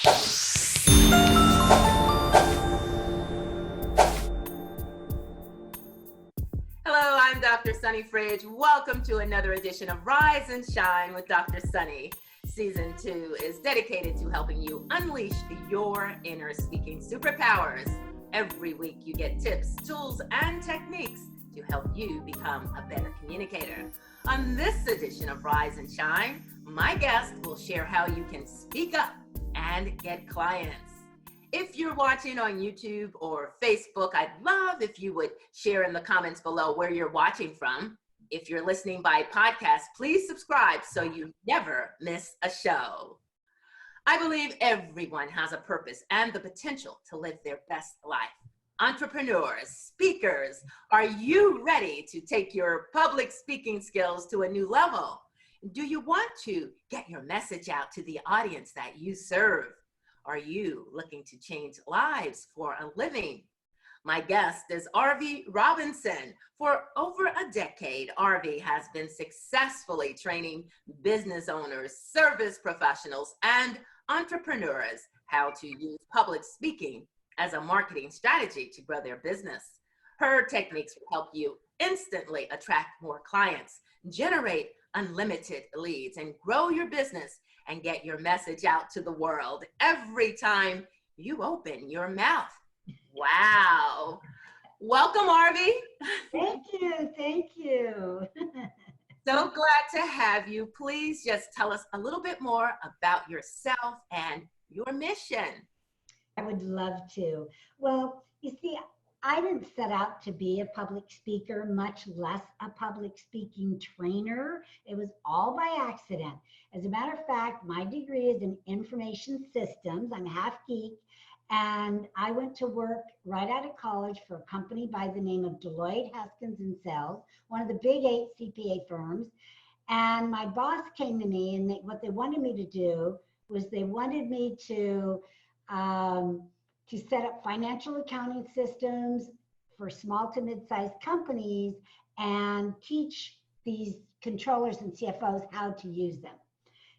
Hello, I'm Dr. Sunny Fridge. Welcome to another edition of Rise and Shine with Dr. Sunny. Season 2 is dedicated to helping you unleash your inner speaking superpowers. Every week you get tips, tools, and techniques to help you become a better communicator. On this edition of Rise and Shine, my guest will share how you can speak up and get clients. If you're watching on YouTube or Facebook, I'd love if you would share in the comments below where you're watching from. If you're listening by podcast, please subscribe so you never miss a show. I believe everyone has a purpose and the potential to live their best life. Entrepreneurs, speakers, are you ready to take your public speaking skills to a new level? Do you want to get your message out to the audience that you serve? Are you looking to change lives for a living? My guest is Arvee Robinson. For over a decade, Arvee has been successfully training business owners, service professionals, and entrepreneurs how to use public speaking as a marketing strategy to grow their business. Her techniques will help you instantly attract more clients, generate unlimited leads, and grow your business and get your message out to the world every time you open your mouth. Wow. Welcome, Arvee. Thank you. Thank you. So glad to have you. Please just tell us a little bit more about yourself and your mission. I would love to. Well, you see, I didn't set out to be a public speaker, much less a public speaking trainer. It was all by accident. As a matter of fact, my degree is in information systems. I'm half geek. And I went to work right out of college for a company by the name of Deloitte Haskins and Sells, one of the big 8 CPA firms. And my boss came to me, and what they wanted me to do was they wanted me to set up financial accounting systems for small to mid-sized companies and teach these controllers and CFOs how to use them.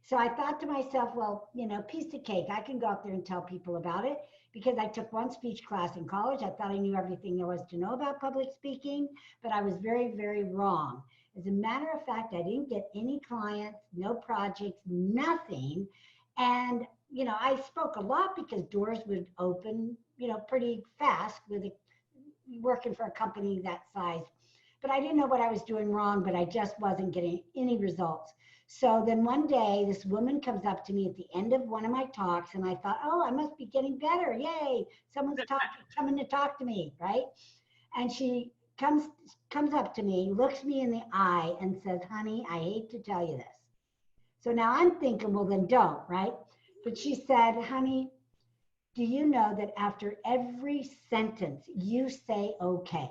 So I thought to myself, well, piece of cake. I can go out there and tell people about it because I took one speech class in college. I thought I knew everything there was to know about public speaking, but I was very, very wrong. As a matter of fact, I didn't get any clients, no projects, nothing. And I spoke a lot because doors would open, pretty fast with working for a company that size. But I didn't know what I was doing wrong, but I just wasn't getting any results. So then one day, this woman comes up to me at the end of one of my talks, and I thought, oh, I must be getting better. Yay, someone's coming to talk to me, right? And she comes up to me, looks me in the eye, and says, honey, I hate to tell you this. So now I'm thinking, well, then don't, right? But she said, honey, do you know that after every sentence you say okay?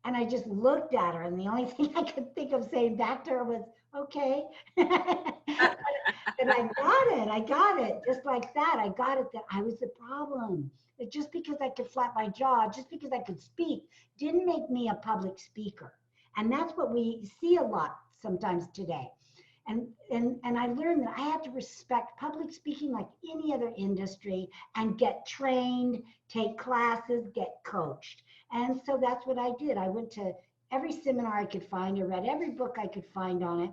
And I just looked at her, and the only thing I could think of saying back to her was, okay. And I got it, just like that. I got it that I was the problem. That just because I could flap my jaw, just because I could speak, didn't make me a public speaker. And that's what we see a lot sometimes today. And I learned that I had to respect public speaking like any other industry and get trained, take classes, get coached. And so that's what I did. I went to every seminar I could find. I read every book I could find on it.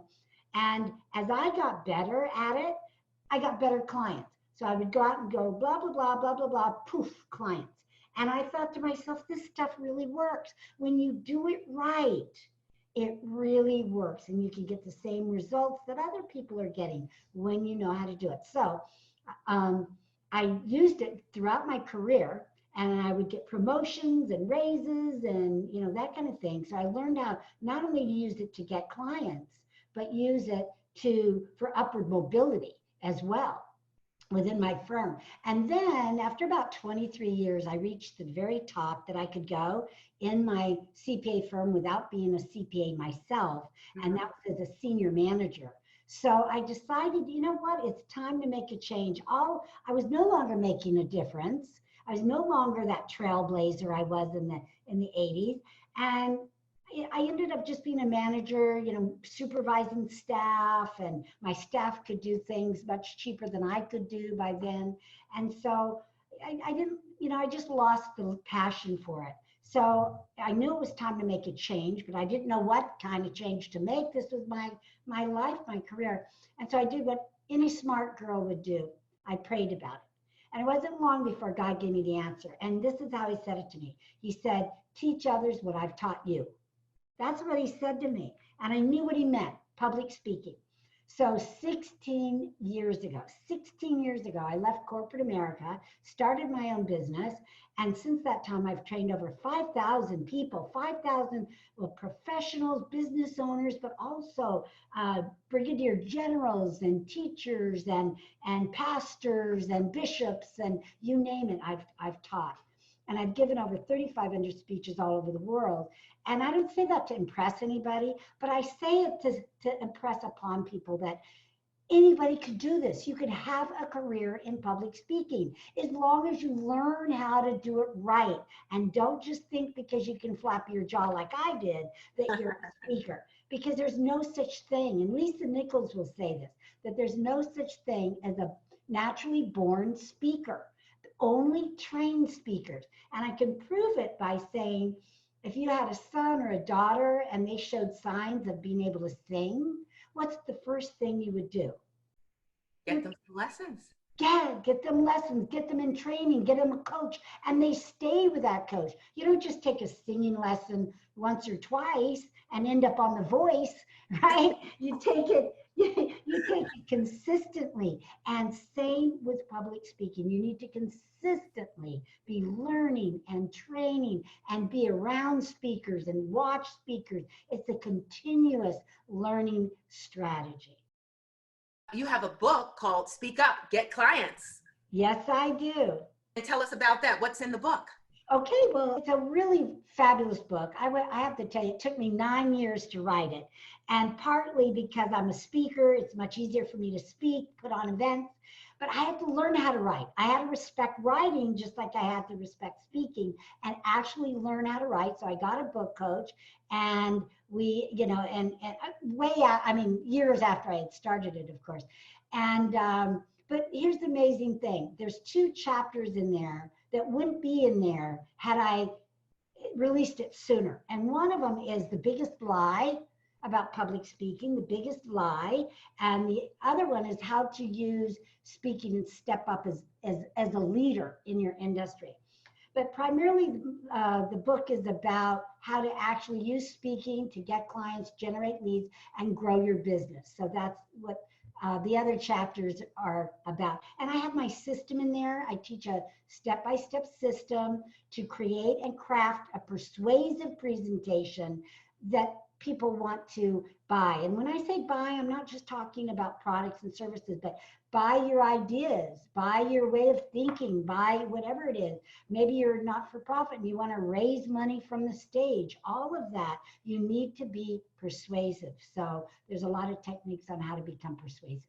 And as I got better at it, I got better clients. So I would go out and go blah, blah, blah, blah, blah, blah, poof, clients. And I thought to myself, this stuff really works. When you do it right, it really works, and you can get the same results that other people are getting when you know how to do it. So I used it throughout my career, and I would get promotions and raises and that kind of thing. So I learned how not only to use it to get clients, but use it for upward mobility as well within my firm. And then after about 23 years, I reached the very top that I could go in my CPA firm without being a CPA myself. And that was as a senior manager. So I decided, you know what, it's time to make a change. I was no longer making a difference. I was no longer that trailblazer I was in the 80s. And I ended up just being a manager, supervising staff, and my staff could do things much cheaper than I could do by then. And so I didn't, I just lost the passion for it. So I knew it was time to make a change, but I didn't know what kind of change to make. This was my life, my career. And so I did what any smart girl would do. I prayed about it. And it wasn't long before God gave me the answer. And this is how he said it to me. He said, teach others what I've taught you. That's what he said to me. And I knew what he meant, public speaking. So 16 years ago, I left corporate America, started my own business. And since that time, I've trained over 5,000 people, 5,000 professionals, business owners, but also brigadier generals and teachers and pastors and bishops and you name it, I've taught. And I've given over 3,500 speeches all over the world. And I don't say that to impress anybody, but I say it to impress upon people that anybody could do this. You could have a career in public speaking as long as you learn how to do it right. And don't just think because you can flap your jaw like I did that you're a speaker, because there's no such thing. And Lisa Nichols will say this, that there's no such thing as a naturally born speaker, only trained speakers. And I can prove it by saying, if you had a son or a daughter and they showed signs of being able to sing, what's the first thing you would do? Get them lessons. Yeah, get them lessons, get them in training, get them a coach, and they stay with that coach. You don't just take a singing lesson once or twice and end up on The Voice, right? You take it consistently. And same with public speaking. You need to consistently be learning and training and be around speakers and watch speakers. It's a continuous learning strategy. You have a book called Speak Up, Get Clients. Yes, I do. And tell us about that. What's in the book? Okay, well, it's a really fabulous book. I have to tell you, it took me 9 years to write it. And partly because I'm a speaker, it's much easier for me to speak, put on events. But I had to learn how to write. I had to respect writing just like I had to respect speaking and actually learn how to write. So I got a book coach, and we, and way out, years after I had started it, of course. And, but here's the amazing thing. There's 2 chapters in there that wouldn't be in there had I released it sooner. And one of them is the biggest lie about public speaking, the biggest lie. And the other one is how to use speaking and step up as a leader in your industry. But primarily the book is about how to actually use speaking to get clients, generate leads, and grow your business. So that's what the other chapters are about. And I have my system in there. I teach a step-by-step system to create and craft a persuasive presentation that people want to buy. And when I say buy, I'm not just talking about products and services, but buy your ideas, buy your way of thinking, buy whatever it is. Maybe you're not for profit and you want to raise money from the stage. All of that, you need to be persuasive. So there's a lot of techniques on how to become persuasive.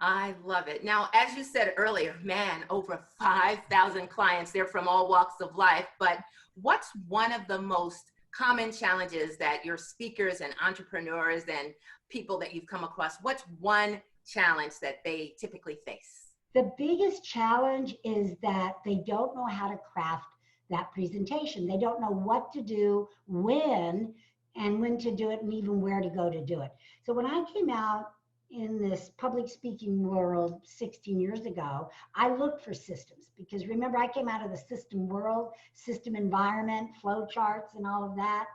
I love it. Now, as you said earlier, man, over 5,000 clients, they're from all walks of life. But what's one of the most common challenges that your speakers and entrepreneurs and people that you've come across, what's one challenge that they typically face? The biggest challenge is that they don't know how to craft that presentation. They don't know what to do, when to do it, and even where to go to do it. So when I came out in this public speaking world 16 years ago, I looked for systems, because remember, I came out of the system world, system environment, flow charts and all of that.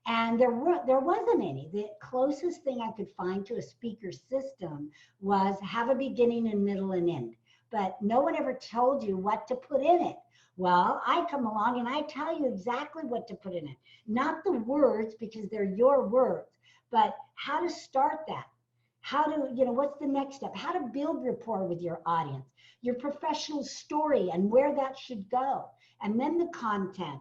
And there wasn't any. The closest thing I could find to a speaker system was have a beginning and middle and end. But no one ever told you what to put in it. Well, I come along and I tell you exactly what to put in it. Not the words, because they're your words, but how to start that. How to, what's the next step? How to build rapport with your audience, your professional story and where that should go. And then the content.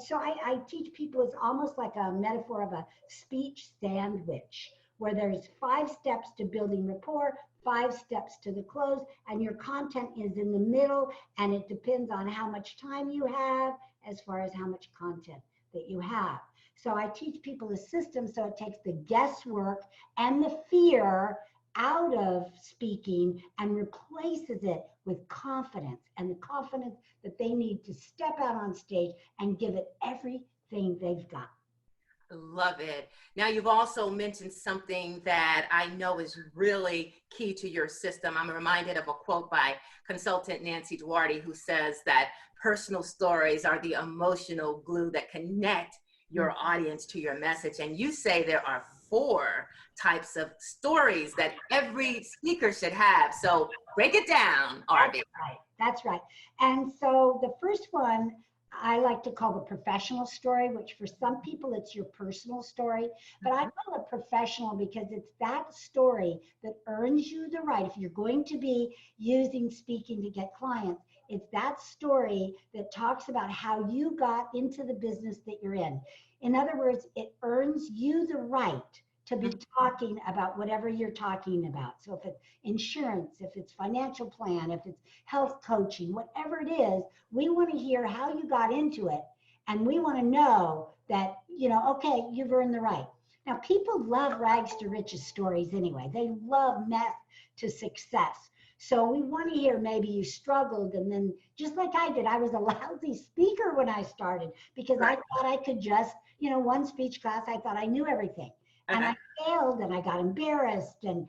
So I teach people, it's almost like a metaphor of a speech sandwich, where there's 5 steps to building rapport, 5 steps to the close, and your content is in the middle, and it depends on how much time you have as far as how much content that you have. So I teach people a system so it takes the guesswork and the fear out of speaking and replaces it with confidence, and the confidence that they need to step out on stage and give it everything they've got. Love it. Now, you've also mentioned something that I know is really key to your system. I'm reminded of a quote by consultant Nancy Duarte, who says that personal stories are the emotional glue that connect your audience to your message. And you say there are 4 types of stories that every speaker should have. So break it down, Arvee. Right. That's right. And so the first one I like to call the professional story, which for some people it's your personal story, but I call it professional because it's that story that earns you the right. If you're going to be using speaking to get clients, it's that story that talks about how you got into the business that you're in. In other words, it earns you the right to be talking about whatever you're talking about. So if it's insurance, if it's financial plan, if it's health coaching, whatever it is, we want to hear how you got into it. And we want to know that, okay, you've earned the right. Now, people love rags to riches stories anyway. They love meth to success. So we want to hear maybe you struggled, and then just like I did, I was a lousy speaker when I started because I thought I could just, one speech class, I thought I knew everything. And I failed and I got embarrassed and,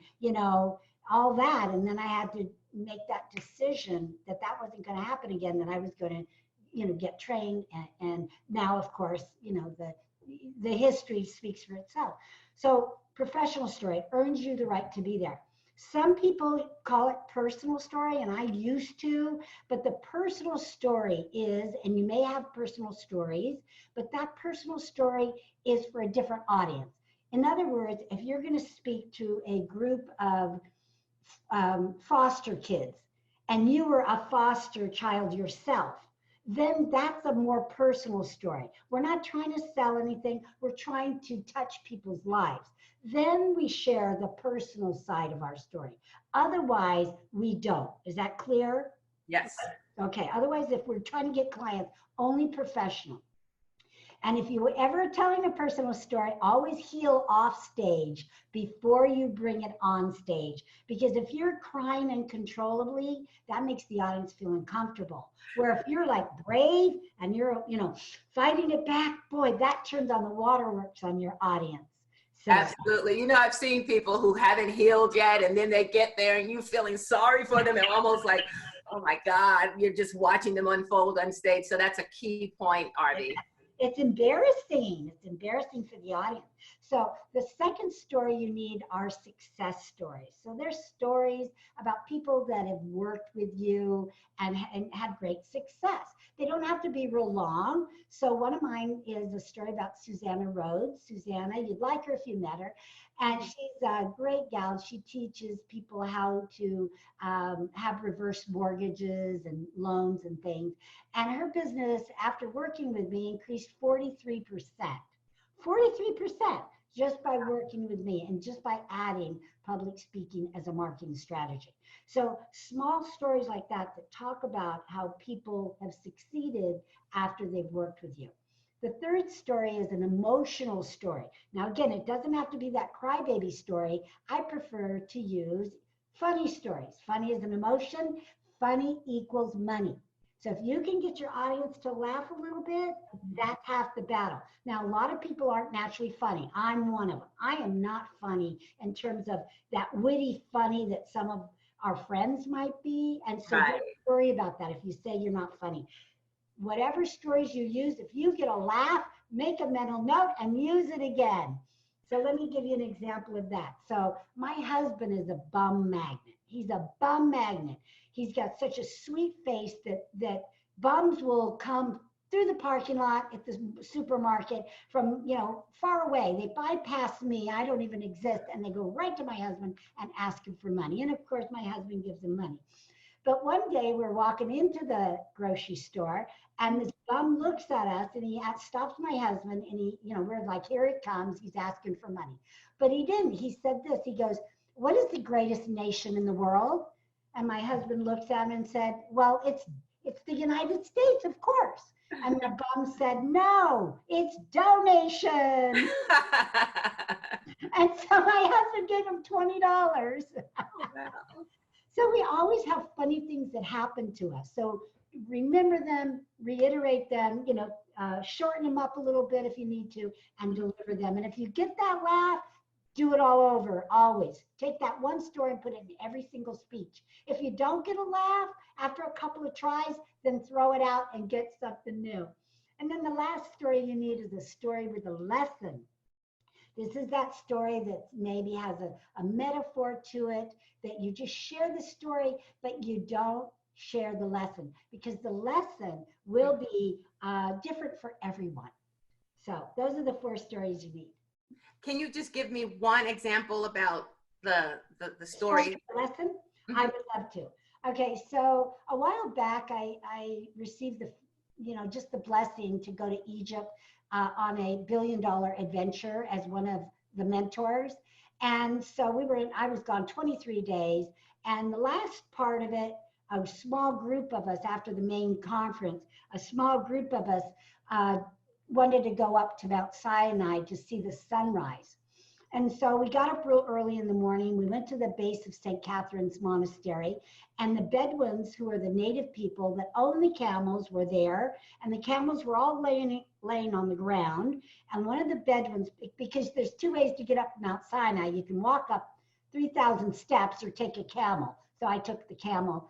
all that. And then I had to make that decision that wasn't going to happen again, that I was going to, get trained. And now, of course, the history speaks for itself. So professional story earns you the right to be there. Some people call it personal story, and I used to, but the personal story is, and you may have personal stories, but that personal story is for a different audience. In other words, if you're going to speak to a group of foster kids and you were a foster child yourself, then that's a more personal story. We're not trying to sell anything. We're trying to touch people's lives. Then we share the personal side of our story. Otherwise, we don't. Is that clear? Yes. Okay. Otherwise, if we're trying to get clients, only professional. And if you were ever telling a personal story, always heel off stage before you bring it on stage. Because if you're crying uncontrollably, that makes the audience feel uncomfortable. Where if you're like brave and you're, fighting it back, boy, that turns on the waterworks on your audience. So. Absolutely. I've seen people who haven't healed yet, and then they get there and you feeling sorry for them and almost like, oh my God, you're just watching them unfold on stage. So that's a key point, Arvee. It's embarrassing. It's embarrassing for the audience. So the second story you need are success stories. So there's stories about people that have worked with you and had great success. They don't have to be real long. So one of mine is a story about Susanna Rhodes. Susanna, you'd like her if you met her. And she's a great gal. She teaches people how to have reverse mortgages and loans and things. And her business, after working with me, increased 43%. 43% just by working with me and just by adding public speaking as a marketing strategy. So small stories like that talk about how people have succeeded after they've worked with you. The third story is an emotional story. Now, again, it doesn't have to be that crybaby story. I prefer to use funny stories. Funny is an emotion. Funny equals money. So if you can get your audience to laugh a little bit, that's half the battle. Now, a lot of people aren't naturally funny. I'm one of them. I am not funny in terms of that witty funny that some of our friends might be. And so don't worry about that if you say you're not funny. Whatever stories you use, if you get a laugh, make a mental note and use it again. So let me give you an example of that. So my husband is a bum magnet. He's a bum magnet. He's got such a sweet face that bums will come through the parking lot at the supermarket from, far away. They bypass me. I don't even exist. And they go right to my husband and ask him for money. And of course, my husband gives them money. But one day we're walking into the grocery store and this bum looks at us and he stops my husband and he, we're like, here it comes. He's asking for money. But he didn't. He said this. He goes, what is the greatest nation in the world? And my husband looked at him and said, well, it's the United States, of course. And the bum said, no, it's donation. And so my husband gave him $20. Wow. So we always have funny things that happen to us. So remember them, reiterate them, shorten them up a little bit if you need to, and deliver them. And if you get that laugh, do it all over, always. Take that one story and put it in every single speech. If you don't get a laugh after a couple of tries, then throw it out and get something new. And then the last story you need is a story with a lesson. This is that story that maybe has a metaphor to it, that you just share the story, but you don't share the lesson, because the lesson will be different for everyone. So those are the 4 stories you need. Can you just give me one example about the story? Lesson? Mm-hmm. I would love to. Okay, so a while back, I received just the blessing to go to Egypt on a $1 billion adventure as one of the mentors. And so I was gone 23 days. And the last part of it, a small group of us after the main conference, a small group of us wanted to go up to Mount Sinai to see the sunrise. And so we got up real early in the morning. We went to the base of St. Catherine's Monastery, and the Bedouins, who are the native people that own the camels, were there. And the camels were all laying on the ground. And one of the Bedouins, because there's 2 ways to get up Mount Sinai. You can walk up 3,000 steps or take a camel. So I took the camel.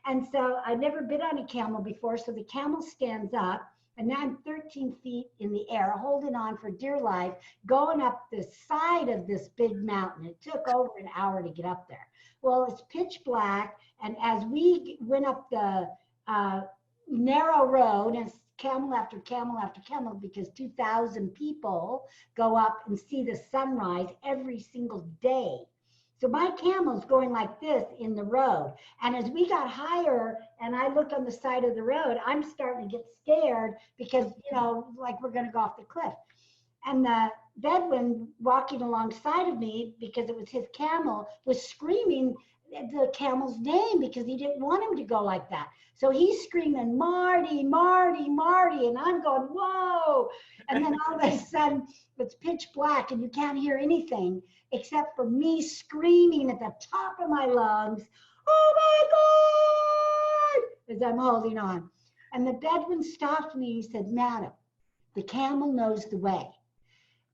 And so I'd never been on a camel before. So the camel stands up. And now I'm 13 feet in the air, holding on for dear life, going up the side of this big mountain. It took over an hour to get up there. Well, it's pitch black. And as we went up the narrow road, and camel after camel after camel, because 2,000 people go up and see the sunrise every single day. So my camel's going like this in the road. And as we got higher and I look on the side of the road, I'm starting to get scared because, like we're going to go off the cliff. And the Bedouin walking alongside of me, because it was his camel, was screaming the camel's name because he didn't want him to go like that. So he's screaming, Marty, Marty, Marty. And I'm going, whoa. And then all of a sudden it's pitch black and you can't hear anything except for me screaming at the top of my lungs, oh my God, as I'm holding on. And the Bedouin stopped me and he said, Madam, the camel knows the way.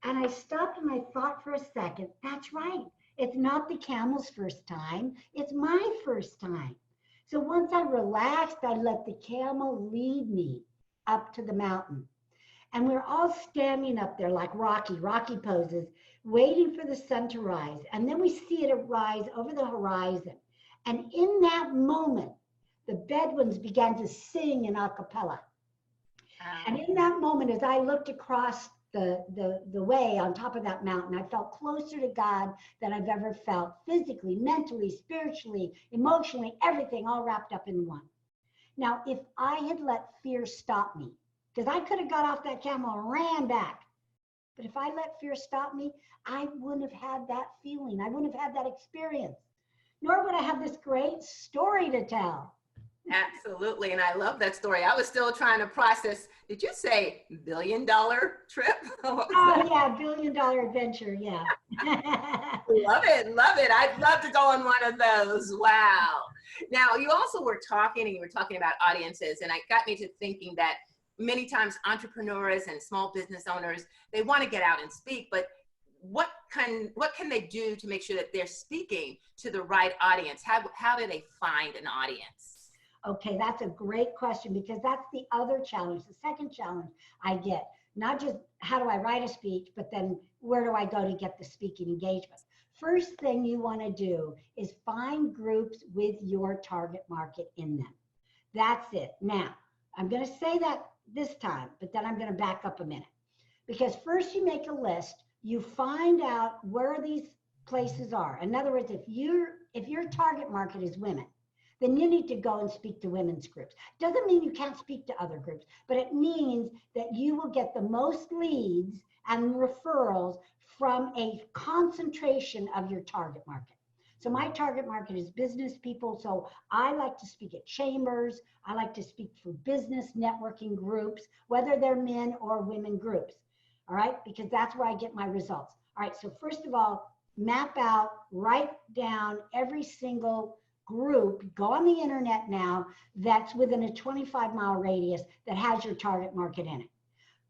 And I stopped and I thought for a second, that's right. It's not the camel's first time. It's my first time. So once I relaxed, I let the camel lead me up to the mountain. And we're all standing up there like Rocky poses, waiting for the sun to rise. And then we see it rise over the horizon. And in that moment, the Bedouins began to sing in a cappella. And in that moment, as I looked across the way on top of that mountain, I felt closer to God than I've ever felt, physically, mentally, spiritually, emotionally, everything all wrapped up in one. Now, if I had let fear stop me, because I could have got off that camel and ran back, but if I let fear stop me, I wouldn't have had that feeling. I wouldn't have had that experience, nor would I have this great story to tell. Absolutely. And I love that story. I was still trying to process. Did you say $1 billion trip? Oh, yeah, $1 billion adventure. Yeah. Love it. Love it. I'd love to go on one of those. Wow. Now, you also were talking about audiences, and it got me to thinking that many times entrepreneurs and small business owners, they want to get out and speak, but what can they do to make sure that they're speaking to the right audience? How do they find an audience? Okay, that's a great question, because that's the other challenge, the second challenge I get. Not just how do I write a speech, but then where do I go to get the speaking engagement? First thing you want to do is find groups with your target market in them. That's it. Now, I'm going to say that this time, but then I'm going to back up a minute. Because first you make a list, you find out where these places are. In other words, if your target market is women, then you need to go and speak to women's groups. Doesn't mean you can't speak to other groups, but it means that you will get the most leads and referrals from a concentration of your target market. So my target market is business people. So I like to speak at chambers. I like to speak for business networking groups, whether they're men or women groups. All right, because that's where I get my results. All right, so first of all, map out, write down every single group, go on the internet now, that's within a 25-mile radius that has your target market in it.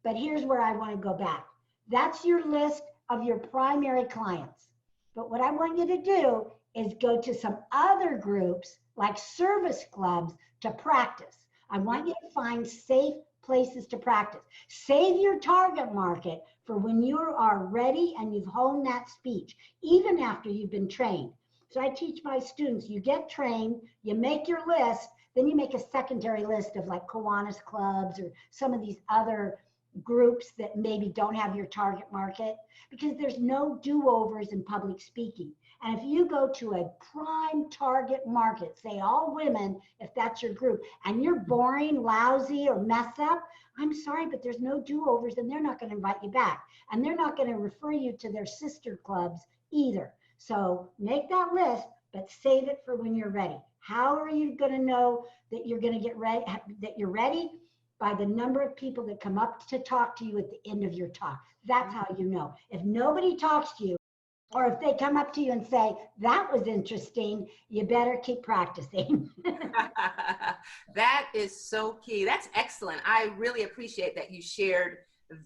But here's where I want to go back. That's your list of your primary clients. But what I want you to do is go to some other groups like service clubs to practice. I want you to find safe places to practice. Save your target market for when you are ready and you've honed that speech, even after you've been trained. So I teach my students, you get trained, you make your list, then you make a secondary list of like Kiwanis clubs or some of these other groups that maybe don't have your target market, because there's no do-overs in public speaking. And if you go to a prime target market, say all women, if that's your group, and you're boring, lousy, or mess up, I'm sorry, but there's no do-overs and they're not going to invite you back. And they're not going to refer you to their sister clubs either. So make that list, but save it for when you're ready. How are you going to know that you're going to get ready, that you're ready? By the number of people that come up to talk to you at the end of your talk. That's how you know. If nobody talks to you, or if they come up to you and say, that was interesting, you better keep practicing. That is so key. That's excellent. I really appreciate that you shared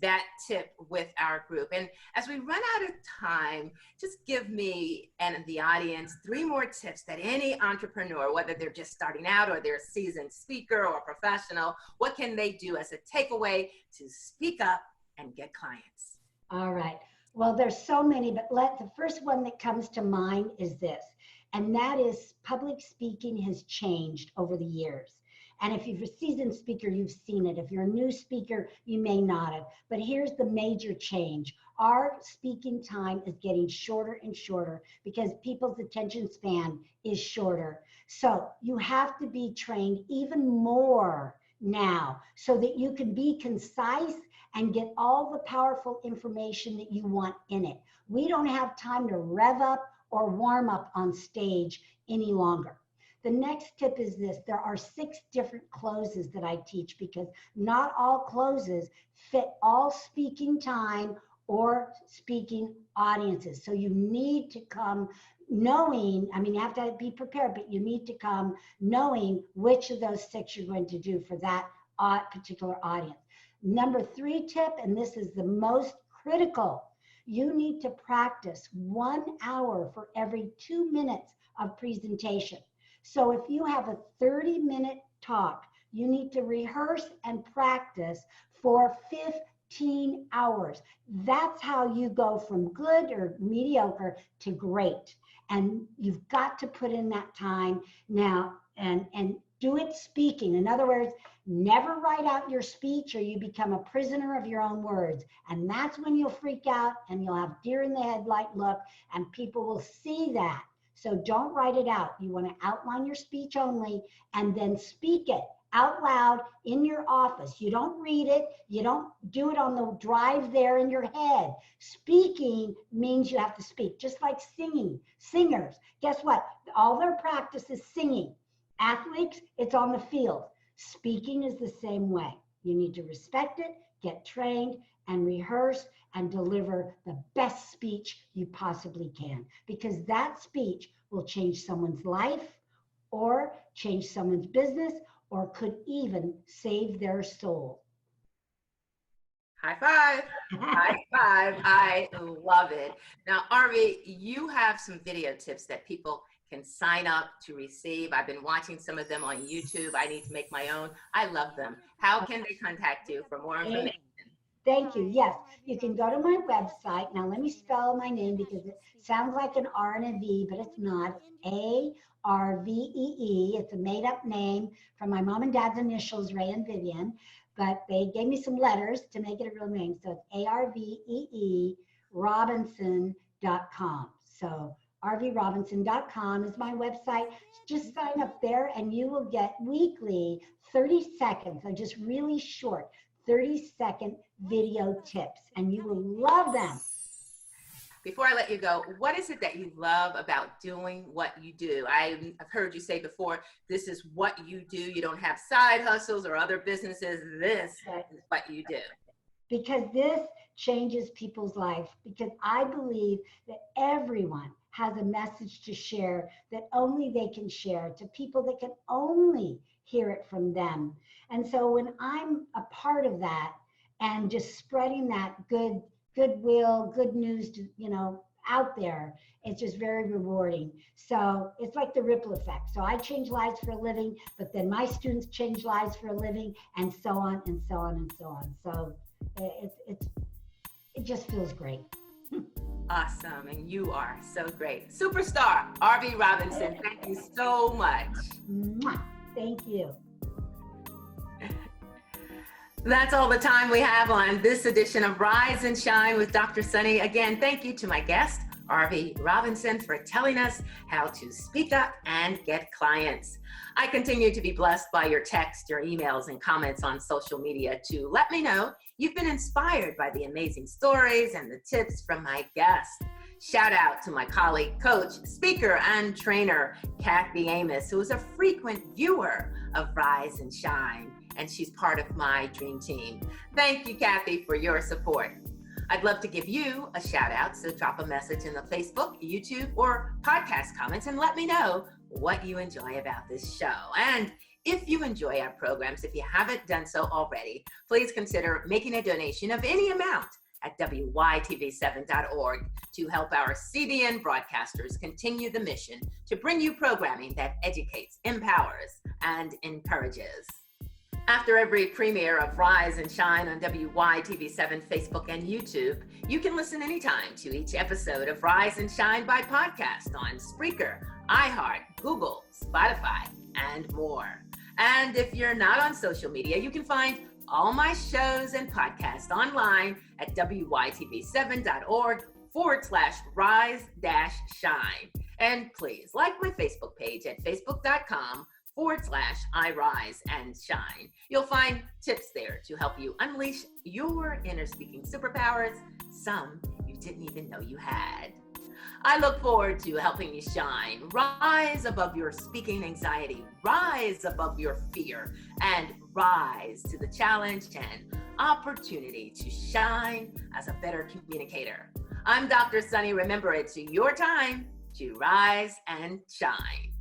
that tip with our group. And as we run out of time, just give me and the audience 3 more tips that any entrepreneur, whether they're just starting out or they're a seasoned speaker or professional, what can they do as a takeaway to speak up and get clients? All right. Well, there's so many, but the first one that comes to mind is this, and that is public speaking has changed over the years. And if you're a seasoned speaker, you've seen it. If you're a new speaker, you may not have. But here's the major change. Our speaking time is getting shorter and shorter because people's attention span is shorter. So you have to be trained even more now so that you can be concise and get all the powerful information that you want in it. We don't have time to rev up or warm up on stage any longer. The next tip is this. There are 6 different closes that I teach because not all closes fit all speaking time or speaking audiences. So you need to come knowing, I mean, you have to be prepared, but you need to come knowing which of those 6 you're going to do for that particular audience. Number 3 tip, and this is the most critical, you need to practice 1 hour for every 2 minutes of presentation. So if you have a 30-minute talk, you need to rehearse and practice for 15 hours. That's how you go from good or mediocre to great. And you've got to put in that time now and do it speaking. In other words, never write out your speech or you become a prisoner of your own words. And that's when you'll freak out and you'll have deer in the headlight look and people will see that. So don't write it out. You want to outline your speech only and then speak it out loud in your office. You don't read it. You don't do it on the drive there in your head. Speaking means you have to speak, just like singing. Singers, guess what? All their practice is singing. Athletes, it's on the field. Speaking is the same way. You need to respect it, get trained, and rehearse and deliver the best speech you possibly can, because that speech will change someone's life or change someone's business or could even save their soul. High five. High five. I love it. Now, Arvee, you have some video tips that people can sign up to receive. I've been watching some of them on YouTube. I need to make my own. I love them. How can they contact you for more information? Thank you. Yes, you can go to my website. Now, let me spell my name because it sounds like an R and a V, but it's not. It's Arvee. It's a made-up name from my mom and dad's initials, Ray and Vivian, but they gave me some letters to make it a real name. So it's Arvee Robinson.com. So arveerobinson.com is my website. Just sign up there and you will get weekly 30 seconds, so just really short, 30-second video tips, and you will love them. before I let you go, what is it that you love about doing what you do? I've heard you say before, this is what you do. You don't have side hustles or other businesses. This is what you do. Because this changes people's life, because I believe that everyone has a message to share that only they can share to people that can only hear it from them. And so when I'm a part of that and just spreading that goodwill, good news to, out there, it's just very rewarding. So it's like the ripple effect. So I change lives for a living, but then my students change lives for a living, and so on and so on and so on. So it just feels great. Awesome. And you are so great. Superstar, Arvee Robinson, thank you so much. Mwah. Thank you. That's all the time we have on this edition of Rise and Shine with Dr. Sunny. Again, thank you to my guest, Arvee Robinson, for telling us how to speak up and get clients. I continue to be blessed by your text, your emails, and comments on social media to let me know you've been inspired by the amazing stories and the tips from my guests. Shout out to my colleague, coach, speaker, and trainer, Kathy Amos, who is a frequent viewer of Rise and Shine, and she's part of my dream team. Thank you, Kathy, for your support. I'd love to give you a shout out, so drop a message in the Facebook, YouTube, or podcast comments and let me know what you enjoy about this show. And if you enjoy our programs, if you haven't done so already, please consider making a donation of any amount at wytv7.org to help our CBN broadcasters continue the mission to bring you programming that educates, empowers, and encourages. After every premiere of Rise and Shine on WYTV7 Facebook and YouTube, you can listen anytime to each episode of Rise and Shine by podcast on Spreaker, iHeart, Google, Spotify, and more. And if you're not on social media, you can find all my shows and podcasts online at wytv7.org/rise-shine. And please like my Facebook page at facebook.com/iRise and Shine. You'll find tips there to help you unleash your inner speaking superpowers, some you didn't even know you had. I look forward to helping you shine, rise above your speaking anxiety, rise above your fear, and rise to the challenge and opportunity to shine as a better communicator. I'm Dr. Sunny. Remember, it's your time to rise and shine.